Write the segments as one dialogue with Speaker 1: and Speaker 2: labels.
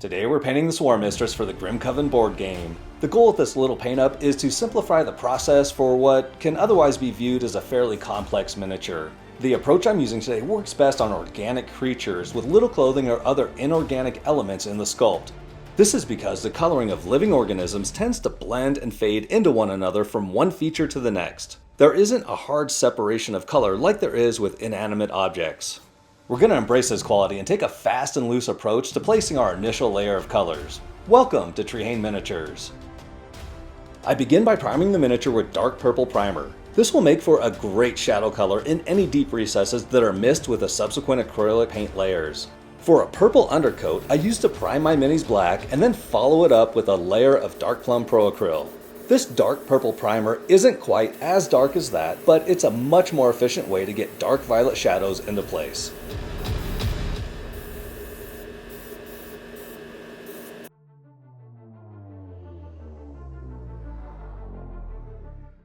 Speaker 1: Today we're painting the Swam Mistress for the Grimcoven board game. The goal of this little paint up is to simplify the process for what can otherwise be viewed as a fairly complex miniature. The approach I'm using today works best on organic creatures with little clothing or other inorganic elements in the sculpt. This is because the coloring of living organisms tends to blend and fade into one another from one feature to the next. There isn't a hard separation of color like there is with inanimate objects. We're going to embrace this quality and take a fast and loose approach to placing our initial layer of colors. Welcome to Trehane Miniatures. I begin by priming the miniature with dark purple primer. This will make for a great shadow color in any deep recesses that are missed with the subsequent acrylic paint layers. For a purple undercoat, I used to prime my minis black and then follow it up with a layer of dark plum pro acryl. This dark purple primer isn't quite as dark as that, but it's a much more efficient way to get dark violet shadows into place.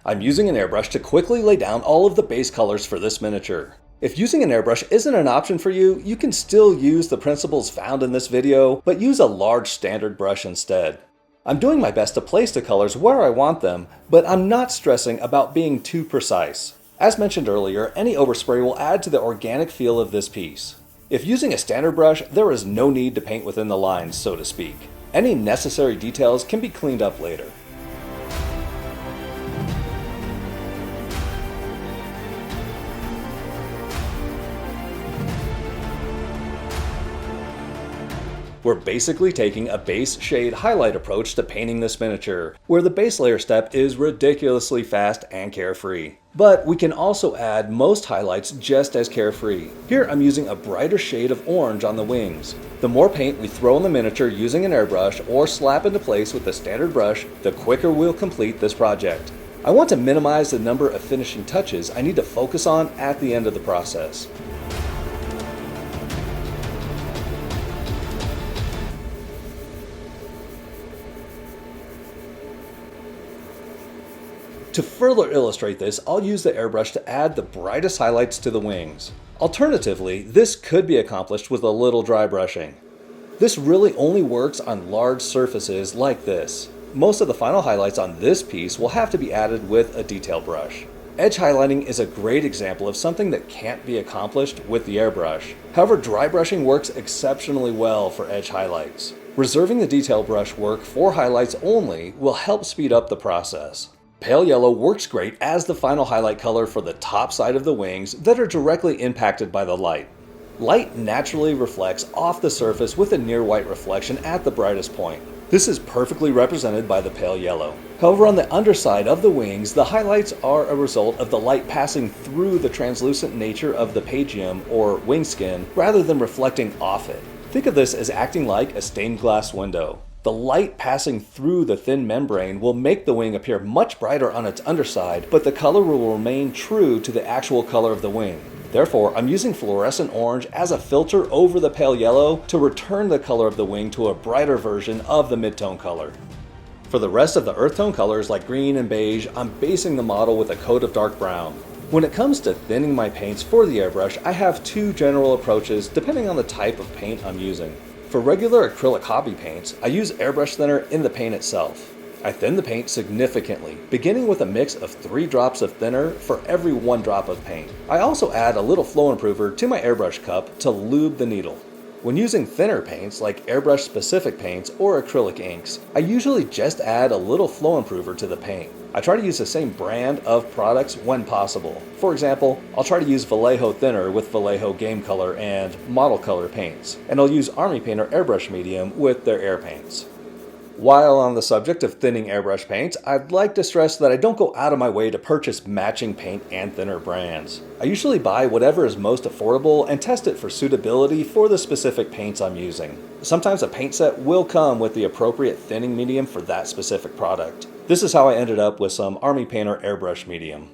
Speaker 1: I'm using an airbrush to quickly lay down all of the base colors for this miniature. If using an airbrush isn't an option for you, you can still use the principles found in this video, but use a large standard brush instead. I'm doing my best to place the colors where I want them, but I'm not stressing about being too precise. As mentioned earlier, any overspray will add to the organic feel of this piece. If using a standard brush, there is no need to paint within the lines, so to speak. Any necessary details can be cleaned up later. We're basically taking a base shade highlight approach to painting this miniature, where the base layer step is ridiculously fast and carefree. But we can also add most highlights just as carefree. Here I'm using a brighter shade of orange on the wings. The more paint we throw in the miniature using an airbrush or slap into place with a standard brush, the quicker we'll complete this project. I want to minimize the number of finishing touches I need to focus on at the end of the process. To further illustrate this, I'll use the airbrush to add the brightest highlights to the wings. Alternatively, this could be accomplished with a little dry brushing. This really only works on large surfaces like this. Most of the final highlights on this piece will have to be added with a detail brush. Edge highlighting is a great example of something that can't be accomplished with the airbrush. However, dry brushing works exceptionally well for edge highlights. Reserving the detail brush work for highlights only will help speed up the process. Pale yellow works great as the final highlight color for the top side of the wings that are directly impacted by the light. Light naturally reflects off the surface with a near white reflection at the brightest point. This is perfectly represented by the pale yellow. However, on the underside of the wings, the highlights are a result of the light passing through the translucent nature of the pagium or wing skin rather than reflecting off it. Think of this as acting like a stained glass window. The light passing through the thin membrane will make the wing appear much brighter on its underside, but the color will remain true to the actual color of the wing. Therefore, I'm using fluorescent orange as a filter over the pale yellow to return the color of the wing to a brighter version of the mid-tone color. For the rest of the earth tone colors like green and beige, I'm basing the model with a coat of dark brown. When it comes to thinning my paints for the airbrush, I have two general approaches depending on the type of paint I'm using. For regular acrylic hobby paints, I use airbrush thinner in the paint itself. I thin the paint significantly, beginning with a mix of 3 drops of thinner for every 1 drop of paint. I also add a little flow improver to my airbrush cup to lube the needle. When using thinner paints like airbrush specific paints or acrylic inks, I usually just add a little flow improver to the paint. I try to use the same brand of products when possible. For example, I'll try to use Vallejo thinner with Vallejo Game Color and Model Color paints, and I'll use Army Painter airbrush medium with their air paints. While on the subject of thinning airbrush paints, I'd like to stress that I don't go out of my way to purchase matching paint and thinner brands. I usually buy whatever is most affordable and test it for suitability for the specific paints I'm using. Sometimes a paint set will come with the appropriate thinning medium for that specific product. This is how I ended up with some Army Painter airbrush medium.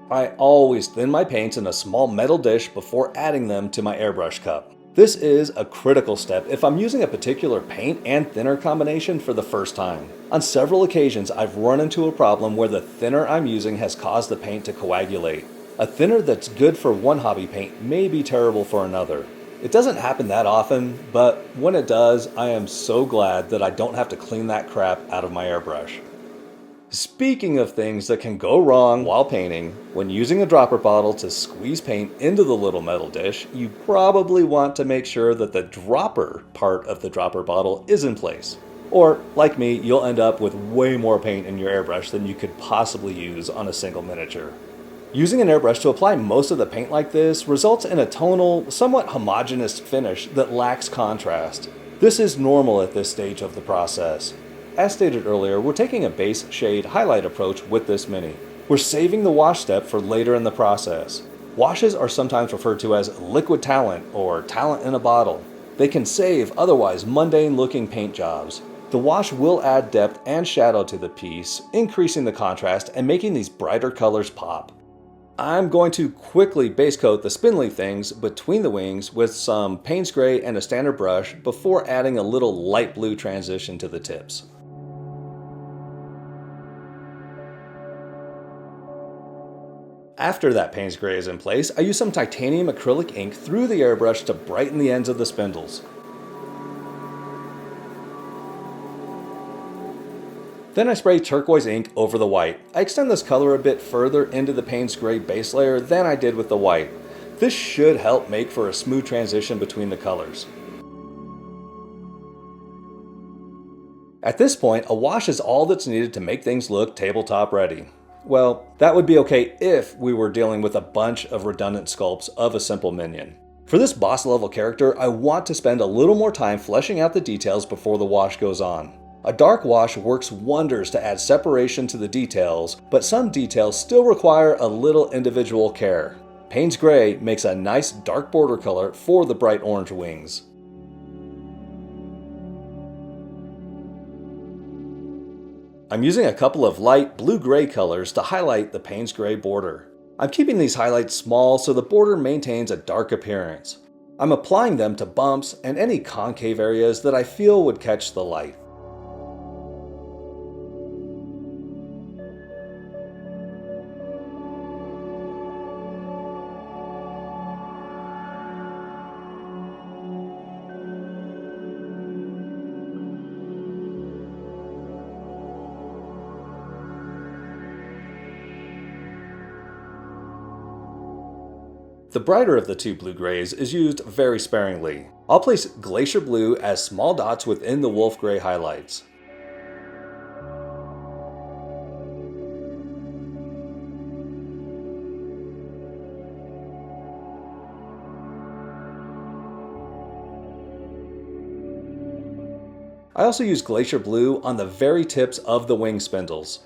Speaker 1: I always thin my paints in a small metal dish before adding them to my airbrush cup. This is a critical step if I'm using a particular paint and thinner combination for the first time. On several occasions, I've run into a problem where the thinner I'm using has caused the paint to coagulate. A thinner that's good for one hobby paint may be terrible for another. It doesn't happen that often, but when it does, I am so glad that I don't have to clean that crap out of my airbrush. Speaking of things that can go wrong while painting, when using a dropper bottle to squeeze paint into the little metal dish, you probably want to make sure that the dropper part of the dropper bottle is in place. Or, like me, you'll end up with way more paint in your airbrush than you could possibly use on a single miniature. Using an airbrush to apply most of the paint like this results in a tonal, somewhat homogeneous finish that lacks contrast. This is normal at this stage of the process. As stated earlier, we're taking a base shade highlight approach with this mini. We're saving the wash step for later in the process. Washes are sometimes referred to as liquid talent or talent in a bottle. They can save otherwise mundane looking paint jobs. The wash will add depth and shadow to the piece, increasing the contrast and making these brighter colors pop. I'm going to quickly base coat the spindly things between the wings with some Payne's Gray and a standard brush before adding a little light blue transition to the tips. After that Payne's Gray is in place, I use some titanium acrylic ink through the airbrush to brighten the ends of the spindles. Then I spray turquoise ink over the white. I extend this color a bit further into the Payne's Gray base layer than I did with the white. This should help make for a smooth transition between the colors. At this point, a wash is all that's needed to make things look tabletop ready. Well, that would be okay if we were dealing with a bunch of redundant sculpts of a simple minion. For this boss level character, I want to spend a little more time fleshing out the details before the wash goes on. A dark wash works wonders to add separation to the details, but some details still require a little individual care. Payne's Gray makes a nice dark border color for the bright orange wings. I'm using a couple of light blue-gray colors to highlight the Payne's Gray border. I'm keeping these highlights small so the border maintains a dark appearance. I'm applying them to bumps and any concave areas that I feel would catch the light. The brighter of the two blue-grays is used very sparingly. I'll place Glacier Blue as small dots within the Wolf Gray highlights. I also use Glacier Blue on the very tips of the wing spindles.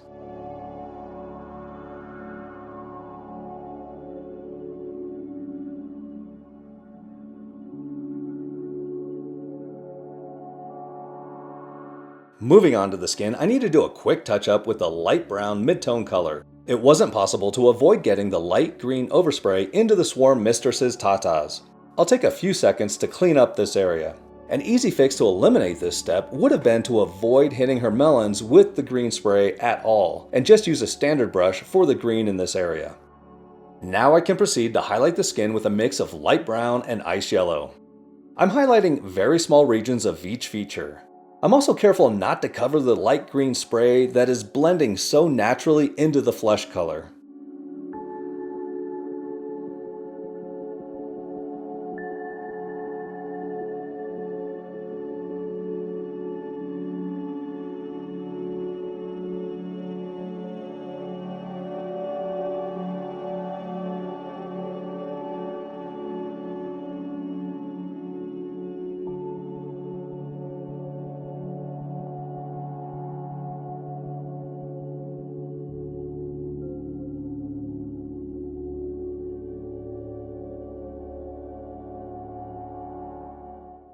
Speaker 1: Moving on to the skin, I need to do a quick touch up with the light brown mid-tone color. It wasn't possible to avoid getting the light green overspray into the Swam Mistress's tatas. I'll take a few seconds to clean up this area. An easy fix to eliminate this step would have been to avoid hitting her melons with the green spray at all, and just use a standard brush for the green in this area. Now I can proceed to highlight the skin with a mix of light brown and ice yellow. I'm highlighting very small regions of each feature. I'm also careful not to cover the light green spray that is blending so naturally into the flesh color.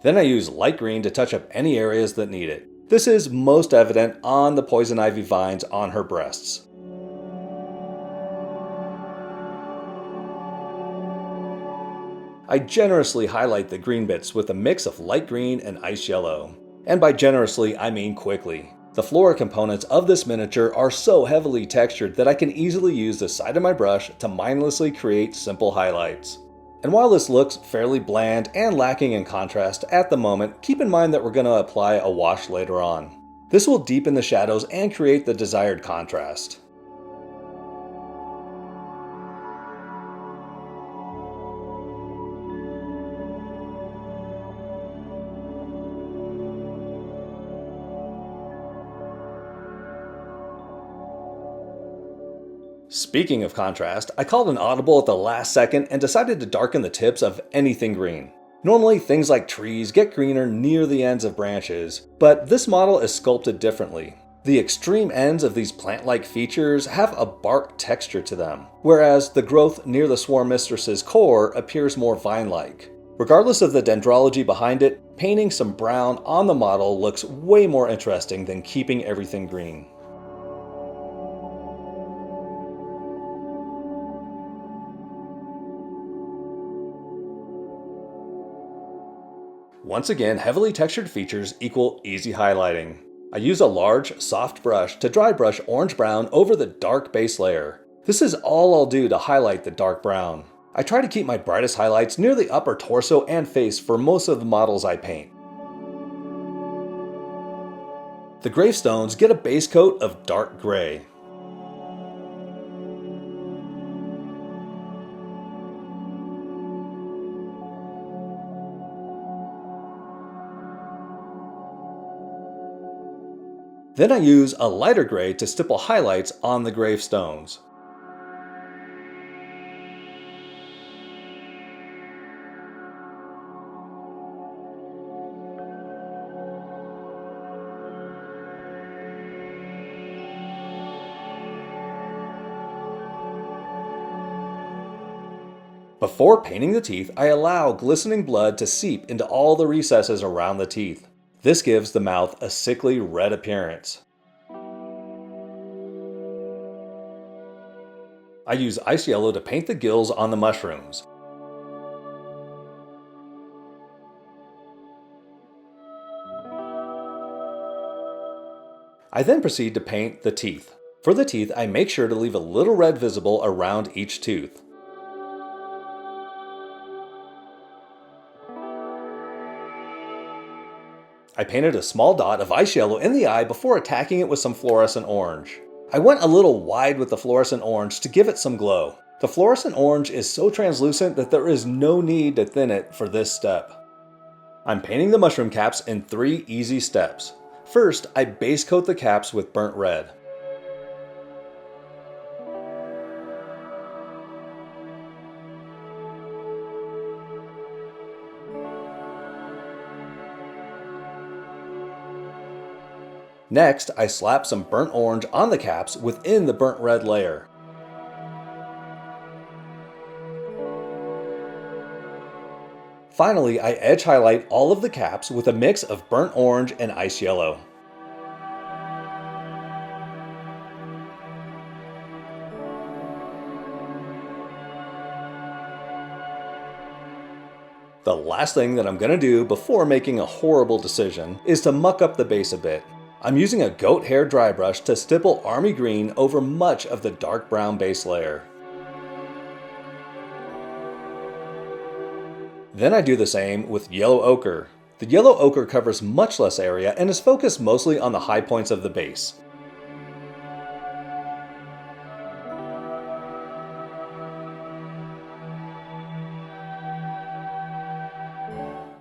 Speaker 1: Then I use light green to touch up any areas that need it. This is most evident on the poison ivy vines on her breasts. I generously highlight the green bits with a mix of light green and ice yellow. And by generously, I mean quickly. The flora components of this miniature are so heavily textured that I can easily use the side of my brush to mindlessly create simple highlights. And while this looks fairly bland and lacking in contrast at the moment, keep in mind that we're going to apply a wash later on. This will deepen the shadows and create the desired contrast. Speaking of contrast, I called an audible at the last second and decided to darken the tips of anything green. Normally, things like trees get greener near the ends of branches, but this model is sculpted differently. The extreme ends of these plant-like features have a bark texture to them, whereas the growth near the Swarm Mistress's core appears more vine-like. Regardless of the dendrology behind it, painting some brown on the model looks way more interesting than keeping everything green. Once again, heavily textured features equal easy highlighting. I use a large, soft brush to dry brush orange-brown over the dark base layer. This is all I'll do to highlight the dark brown. I try to keep my brightest highlights near the upper torso and face for most of the models I paint. The gravestones get a base coat of dark gray. Then I use a lighter gray to stipple highlights on the gravestones. Before painting the teeth, I allow glistening blood to seep into all the recesses around the teeth. This gives the mouth a sickly red appearance. I use ice yellow to paint the gills on the mushrooms. I then proceed to paint the teeth. For the teeth, I make sure to leave a little red visible around each tooth. I painted a small dot of ice yellow in the eye before attacking it with some fluorescent orange. I went a little wide with the fluorescent orange to give it some glow. The fluorescent orange is so translucent that there is no need to thin it for this step. I'm painting the mushroom caps in 3 easy steps. First, I base coat the caps with burnt red. Next, I slap some burnt orange on the caps within the burnt red layer. Finally, I edge highlight all of the caps with a mix of burnt orange and ice yellow. The last thing that I'm going to do before making a horrible decision is to muck up the base a bit. I'm using a goat hair dry brush to stipple army green over much of the dark brown base layer. Then I do the same with yellow ochre. The yellow ochre covers much less area and is focused mostly on the high points of the base.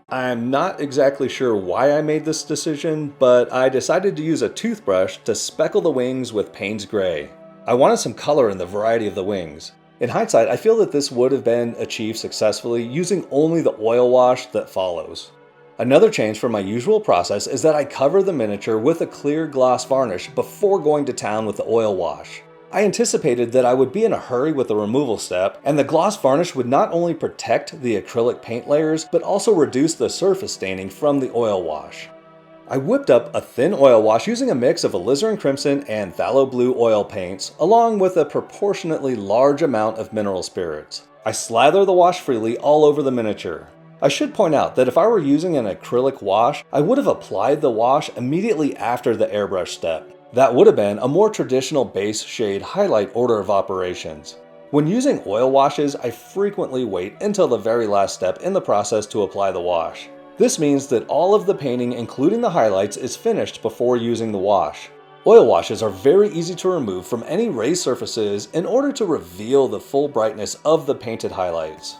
Speaker 1: I'm not exactly sure why I made this decision, but I decided to use a toothbrush to speckle the wings with Payne's Gray. I wanted some color in the variety of the wings. In hindsight, I feel that this would have been achieved successfully using only the oil wash that follows. Another change from my usual process is that I cover the miniature with a clear gloss varnish before going to town with the oil wash. I anticipated that I would be in a hurry with the removal step, and the gloss varnish would not only protect the acrylic paint layers, but also reduce the surface staining from the oil wash. I whipped up a thin oil wash using a mix of alizarin crimson and phthalo blue oil paints, along with a proportionately large amount of mineral spirits. I slather the wash freely all over the miniature. I should point out that if I were using an acrylic wash, I would have applied the wash immediately after the airbrush step. That would have been a more traditional base shade highlight order of operations. When using oil washes, I frequently wait until the very last step in the process to apply the wash. This means that all of the painting, including the highlights, is finished before using the wash. Oil washes are very easy to remove from any raised surfaces in order to reveal the full brightness of the painted highlights.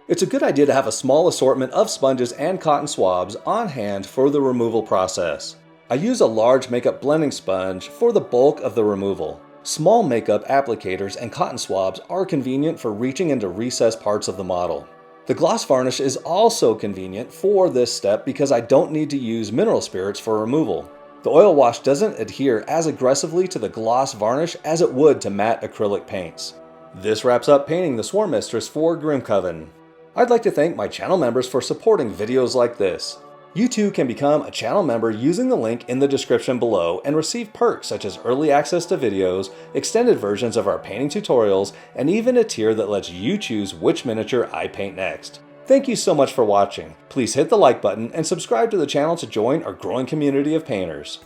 Speaker 1: It's a good idea to have a small assortment of sponges and cotton swabs on hand for the removal process. I use a large makeup blending sponge for the bulk of the removal. Small makeup applicators and cotton swabs are convenient for reaching into recessed parts of the model. The gloss varnish is also convenient for this step because I don't need to use mineral spirits for removal. The oil wash doesn't adhere as aggressively to the gloss varnish as it would to matte acrylic paints. This wraps up painting the Swam Mistress for Grimcoven. I'd like to thank my channel members for supporting videos like this. You too can become a channel member using the link in the description below and receive perks such as early access to videos, extended versions of our painting tutorials, and even a tier that lets you choose which miniature I paint next. Thank you so much for watching. Please hit the like button and subscribe to the channel to join our growing community of painters.